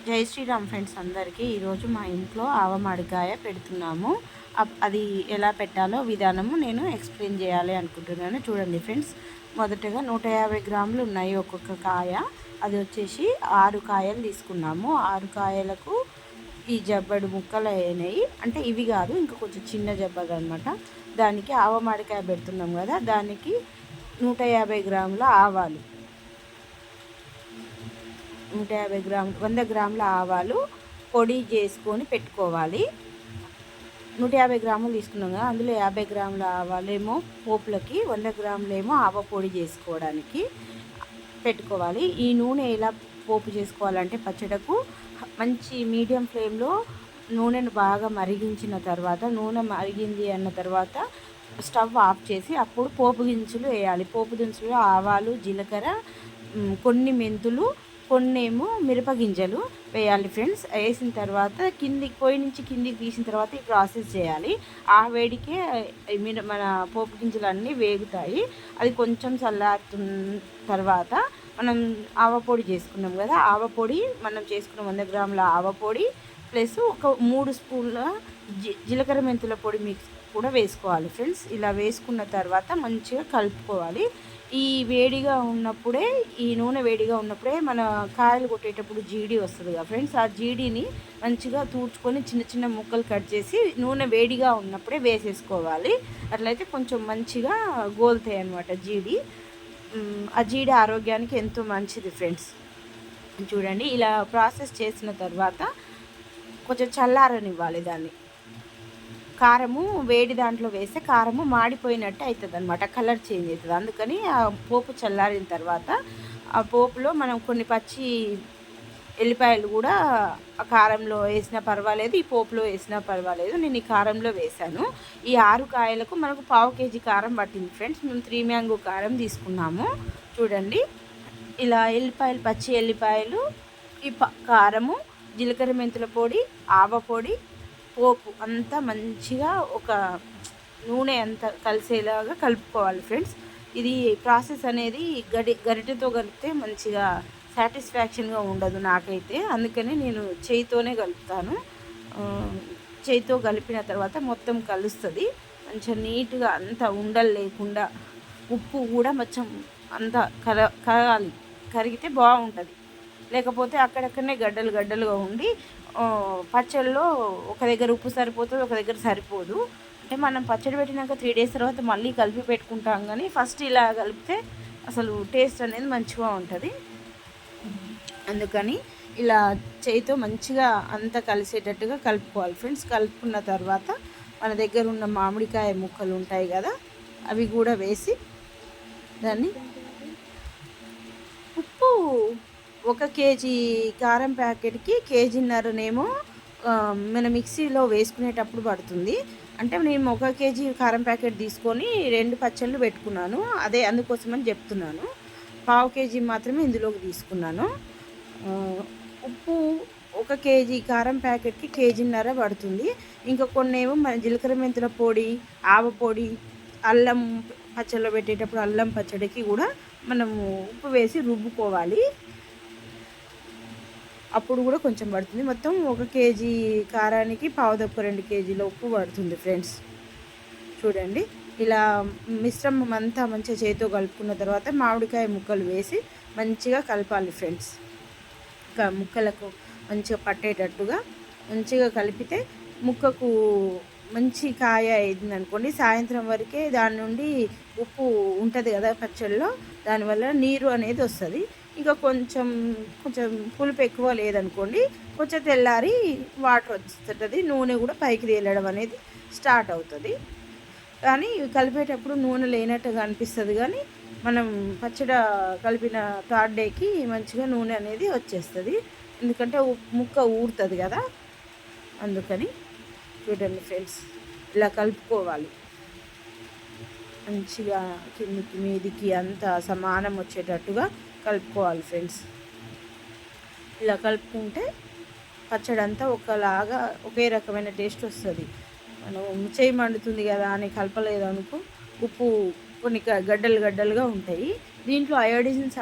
జై శ్రీరామ్ ఫ్రెండ్స్ అందరికీ. ఈరోజు మా ఇంట్లో ఆవమాడికాయ పెడుతున్నాము. అది ఎలా పెట్టాలో విధానము నేను ఎక్స్ప్లెయిన్ చేయాలి అనుకుంటున్నాను. చూడండి ఫ్రెండ్స్, మొదటగా 150 గ్రాములు ఉన్నాయి ఒక్కొక్క కాయ. అది వచ్చేసి 6 కాయలు తీసుకున్నాము. 6 కాయలకు ఈ జబ్బడు ముక్కలు అయినాయి. అంటే ఇవి కాదు, ఇంకా కొంచెం చిన్న జబ్బలు అనమాట. దానికి ఆవమాడికాయ పెడుతున్నాం కదా, దానికి 150 గ్రాముల ఆవాలు, 150 గ్రాములు 100 గ్రాముల ఆవాలు పొడి చేసుకొని పెట్టుకోవాలి. 150 గ్రాములు తీసుకున్నాం కదా, అందులో 50 గ్రాముల ఆవాలేమో పోపులకి, 100 గ్రాములేమో ఆవ పొడి చేసుకోవడానికి పెట్టుకోవాలి. ఈ నూనె ఎలా పోపు చేసుకోవాలంటే, పచ్చడకు మంచి మీడియం ఫ్లేమ్లో నూనెను బాగా మరిగించిన తర్వాత, నూనె మరిగింది అన్న తర్వాత స్టవ్ ఆఫ్ చేసి అప్పుడు పోపు దినుసులు వేయాలి. పోపు దినుసులు ఆవాలు, జీలకర్ర, కొన్ని మెంతులు, కొన్నేమో మిరపగింజలు వేయాలి ఫ్రెండ్స్. వేసిన తర్వాత పొయ్యి నుంచి కిందికి తీసిన తర్వాత ఈ ప్రాసెస్ చేయాలి. ఆ వేడికే మన పోపు గింజలు అన్నీ వేగుతాయి. అది కొంచెం చల్లారుతున్న తర్వాత మనం ఆవపొడి చేసుకున్నాం కదా, ఆవపొడి మనం చేసుకున్న 100 గ్రాముల ఆవపొడి ప్లస్ ఒక 3 స్పూన్ల జీలకర్ర మెంతుల పొడి మిక్స్ కూడా వేసుకోవాలి ఫ్రెండ్స్. ఇలా వేసుకున్న తర్వాత మంచిగా కలుపుకోవాలి. ఈ వేడిగా ఉన్నప్పుడే, ఈ నూనె వేడిగా ఉన్నప్పుడే మన కాయలు కొట్టేటప్పుడు జీడి వస్తుంది కదా ఫ్రెండ్స్, ఆ జీడిని మంచిగా తూర్చుకొని చిన్న చిన్న ముక్కలు కట్ చేసి నూనె వేడిగా ఉన్నప్పుడే వేసేసుకోవాలి. అట్లయితే కొంచెం మంచిగా గోలుతాయి అన్నమాట జీడి. ఆ జీడి ఆరోగ్యానికి ఎంతో మంచిది ఫ్రెండ్స్. చూడండి, ఇలా ప్రాసెస్ చేసిన తర్వాత కొంచెం చల్లారనివ్వాలి దాన్ని. కారము వేడి దాంట్లో వేస్తే కారము మాడిపోయినట్టు అవుతుంది అనమాట, కలర్ చేంజ్ అవుతుంది. అందుకని ఆ పోపు చల్లారిన తర్వాత ఆ పోపులో మనం కొన్ని పచ్చి ఎల్లిపాయలు కూడా ఆ కారంలో వేసినా పర్వాలేదు, ఈ పోపులో వేసినా పర్వాలేదు. నేను ఈ కారంలో వేసాను. ఈ 6 కాయలకు మనకు 1/2 కేజీ కారం పట్టింది ఫ్రెండ్స్. మేము 3 మ్యాంగో కారం తీసుకున్నాము. చూడండి, ఇలా ఎల్లిపాయలు, పచ్చి ఎల్లిపాయలు, ఈ కారము, జీలకర్ర మెంతుల పొడి, ఆవ పొడి, పోపు అంతా మంచిగా ఒక నూనె అంతా కలిసేలాగా కలుపుకోవాలి ఫ్రెండ్స్. ఇది ప్రాసెస్ అనేది గరిటెతో కలిపితే మంచిగా సాటిస్ఫాక్షన్గా ఉండదు నాకైతే, అందుకని నేను చేయితోనే కలుపుతాను. చేయితో కలిపిన తర్వాత మొత్తం కలుస్తుంది మంచిగా నీట్గా, అంత ఉండలు లేకుండా. ఉప్పు కూడా కొంచెం అంతా కరగాలి, కరిగితే బాగుంటుంది. లేకపోతే అక్కడక్కడనే గడ్డలు గడ్డలుగా ఉండి పచ్చళ్ళలో ఒక దగ్గర ఉప్పు సరిపోతుంది, ఒక దగ్గర సరిపోదు. అంటే మనం పచ్చడి పెట్టినాక 3 డేస్ తర్వాత మళ్ళీ కలిపి పెట్టుకుంటాం, కానీ ఫస్ట్ ఇలా కలిపితే అసలు టేస్ట్ అనేది మంచిగా ఉంటుంది. అందుకని ఇలా చేయితో మంచిగా అంతా కలిసేటట్టుగా కలుపుకోవాలి ఫ్రెండ్స్. కలుపుకున్న తర్వాత మన దగ్గర ఉన్న మామిడికాయ ముక్కలు ఉంటాయి కదా, అవి కూడా వేసి దాన్ని, ఉప్పు 1 కేజీ కారం ప్యాకెట్కి కేజీన్నరనేమో మన మిక్సీలో వేసుకునేటప్పుడు పడుతుంది. అంటే నేను 1 కేజీ కారం ప్యాకెట్ తీసుకొని 2 పచ్చళ్ళు పెట్టుకున్నాను, అదే అందుకోసమని చెప్తున్నాను. 1/2 కేజీ మాత్రమే ఇందులోకి తీసుకున్నాను. ఉప్పు 1 కేజీ కారం ప్యాకెట్కి కేజీన్నర పడుతుంది. ఇంకా కొన్నేమో మన జీలకర్ర మెంతుల పొడి, ఆవ పొడి, అల్లం పచ్చళ్ళు పెట్టేటప్పుడు అల్లం పచ్చడికి కూడా మనము ఉప్పు వేసి రుబ్బుకోవాలి, అప్పుడు కూడా కొంచెం పడుతుంది. మొత్తం 1 కేజీ కారానికి 2 కేజీల ఉప్పు పడుతుంది ఫ్రెండ్స్. చూడండి, ఇలా మిశ్రమం అంతా మంచిగా చేతితో కలుపుకున్న తర్వాత మామిడికాయ ముక్కలు వేసి మంచిగా కలపాలి ఫ్రెండ్స్. ముక్కలకు మంచిగా పట్టేటట్టుగా మంచిగా కలిపితే ముక్కకు మంచి కాయ అయింది అనుకోండి. సాయంత్రం వరకే దాని నుండి ఉప్పు ఉంటుంది కదా పచ్చళ్ళలో, దానివల్ల నీరు అనేది వస్తుంది. ఇంకా కొంచెం పులుపు ఎక్కువ లేదనుకోండి, కొంచెం తెల్లారి వాటర్ వస్తుంటుంది, నూనె కూడా పైకి తేలడం అనేది స్టార్ట్ అవుతుంది. కానీ కలిపేటప్పుడు నూనె లేనట్టుగా అనిపిస్తుంది, కానీ మనం పచ్చడి కలిపిన 3rd డేకి మంచిగా నూనె అనేది వచ్చేస్తుంది, ఎందుకంటే ముక్క ఊరుతుంది కదా, అందుకని. చూడండి ఫ్రెండ్స్, ఇలా కలుపుకోవాలి మంచిగా, కిందికి మీదికి అంతా సమానం వచ్చేటట్టుగా కలుపుకోవాలి ఫ్రెండ్స్. ఇలా కలుపుకుంటే పచ్చడి అంతా ఒకలాగా ఒకే రకమైన టేస్ట్ వస్తుంది. మనం చేయి మండుతుంది కదా అని కలపలేదు అనుకో, ఉప్పు కొన్ని గడ్డలుగా ఉంటాయి. దీంట్లో అయోడైజ్డ్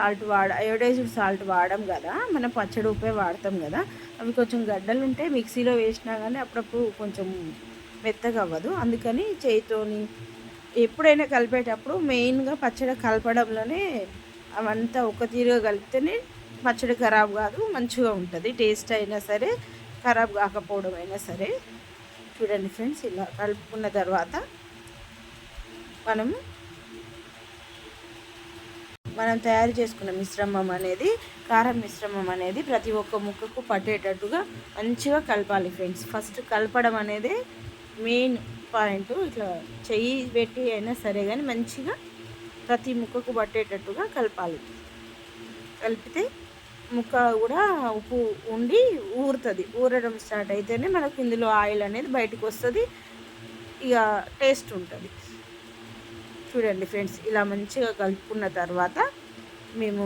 సాల్ట్ వాడడం కదా, మనం పచ్చడి ఉప్పే వాడతాం కదా. అవి కొంచెం గడ్డలు ఉంటే మిక్సీలో వేసినా కానీ అప్పుడప్పుడు కొంచెం మెత్తగా అవ్వదు. అందుకని చేయితోని ఎప్పుడైనా కలిపేటప్పుడు మెయిన్గా పచ్చడి కలపడంలోనే అవంతా ఒక తీరుగా కలిపితేనే పచ్చడి ఖరాబ్ కాదు, మంచిగా ఉంటుంది. టేస్ట్ అయినా సరే, ఖరాబ్ కాకపోవడం అయినా సరే. చూడండి ఫ్రెండ్స్, ఇలా కలుపుకున్న తర్వాత మనం తయారు చేసుకున్న మిశ్రమం అనేది, కారం మిశ్రమం అనేది ప్రతి ఒక్క ముక్కకు పట్టేటట్టుగా మంచిగా కలపాలి ఫ్రెండ్స్. ఫస్ట్ కలపడం అనేది మెయిన్ పాయింట్. ఇట్లా చెయ్యి పెట్టి అయినా సరే కానీ మంచిగా ప్రతి ముక్కకు పట్టేటట్టుగా కలపాలి. కలిపితే ముక్క కూడా ఉప్పు ఉండి ఊరుతుంది. ఊరడం స్టార్ట్ అయితేనే మనకు ఇందులో ఆయిల్ అనేది బయటకు వస్తుంది, ఇక టేస్ట్ ఉంటుంది. చూడండి ఫ్రెండ్స్, ఇలా మంచిగా కలుపుకున్న తర్వాత మేము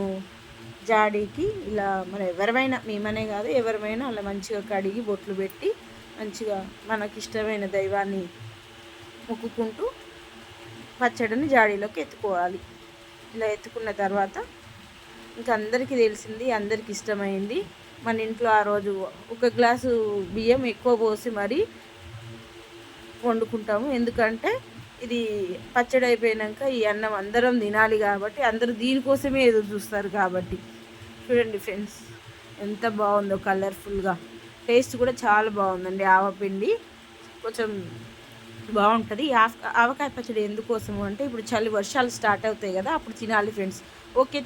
జాడీకి ఇలా ఎవరమైనా, మేమనే కాదు ఎవరమైనా అలా మంచిగా కడిగి బొట్లు పెట్టి మంచిగా మనకి ఇష్టమైన దైవాన్ని మొక్కుకుంటూ పచ్చడిని జాడీలోకి ఎత్తుకోవాలి. ఇలా ఎత్తుకున్న తర్వాత ఇంకా అందరికీ తెలిసింది, అందరికి ఇష్టమైంది. మన ఇంట్లో ఆ రోజు ఒక గ్లాసు బియ్యం ఎక్కువ పోసి మరీ వండుకుంటాము. ఎందుకంటే ఇది పచ్చడి అయిపోయాక ఈ అన్నం అందరం తినాలి కాబట్టి, అందరూ దీనికోసమే ఎదురు చూస్తారు కాబట్టి. చూడండి ఫ్రెండ్స్, ఎంత బాగుందో కలర్ఫుల్గా. టేస్ట్ కూడా చాలా బాగుందండి. ఆవపిండి కొంచెం బాగుంటుంది. ఆవకాయ పచ్చడి ఎందుకోసము అంటే ఇప్పుడు వర్షాలు స్టార్ట్ అవుతాయి కదా, అప్పుడు తినాలి ఫ్రెండ్స్. ఓకే.